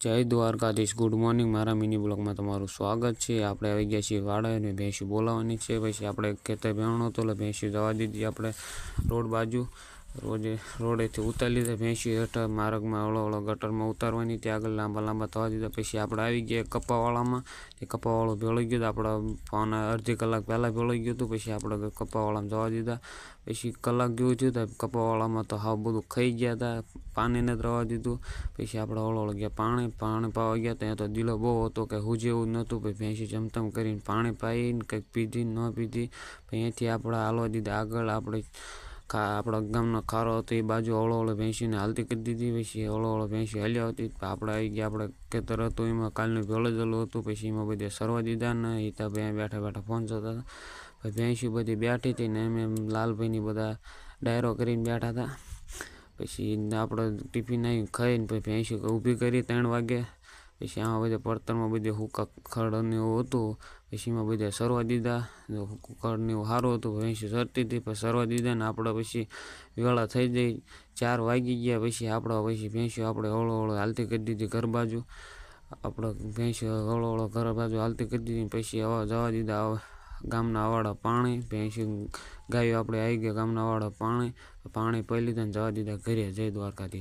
જય Dwarkadhish. Good morning. મારા mini બ્લોગમાં તમારું સ્વાગત છે। આપણે આવી ગયા છીએ વાડે અને ભેંસી બોલાવવાની છે। પછી આપણે ખેતર બેહણો હતો એટલે ભેંસી જવા દીધી આપણે રોડ બાજુ। રોડેથી ઉતારી લીધા ભેંસી હેઠળ માર્ગમાં ઓળો ગટરમાં ઉતારવાની, ત્યાં આગળ લાંબા લાંબા થવા દીધા। પછી આપણે આવી ગયા કપાવાળામાં। એ કપાવાળો ભેળાઈ ગયો તો આપણે અડધી કલાક પહેલાં ભેળાઈ ગયું હતું। પછી આપણે કપાવાળામાં જવા દીધા। પછી કલાક જેવું થયું તો કપાવાળામાં તો હાવ બધું ખાઈ ગયા હતા, પાણીને જ રવા દીધું। પછી આપણે ઓળો ગયા પાણી પાવા ગયા ત્યાં તો દીલો બહુ હતો કે હું જેવું નહોતું। પછી ભેંસી જમતમ કરીને પાણી પાઈને કંઈક પીધી ન પીધી। પછી અહીંથી આપણે હાલવા દીધા આગળ। આપણા ગામનો ખારો હતો એ બાજુ ઓળો ભેંસીને હાલતી કરી દીધી। પછી ઓળો ભેંસી હાલ્યા હતી। આપણે આવી ગયા, આપણે ખેતર હતું એમાં કાલનું ભેળેલું હતું। પછી એમાં બધે સરવા દીધા ને એ ત્યાં બેઠા બેઠા ફોન જોતા હતા। પછી ભેંસી બધી બેઠી હતી ને એમ લાલભાઈની બધા ડાયરો કરીને બેઠા હતા। પછી આપણે ટિફિન આવી ખાઈને પછી ભેંસી ઊભી કરી 3 વાગે। પછી આમાં બધે પડતરમાં બધે હુકા ખડ ને એવું હતું। પછી એમાં બધે સરવા દીધા, ખડ ને એવું સારું હતું, ભેંસી સરતી હતી। પછી સરવા દીધા ને આપણે પછી વેળા થઈ જઈ 4 વાગી ગયા। પછી આપણે ભેંસી આપણે ઓળો હાલતી કરી દીધી ઘર બાજુ। આપણે ભેંસી ઓળો ઘર બાજુ હાલતી કરી દીધી। પછી હવે જવા દીધા ગામના અવાડા પાણી। ભેંસી ગાયો આપણે આવી ગયા ગામના અવાડા પાણી પી લીધા ને જવા દીધા ઘરે। જય દ્વારકાથી।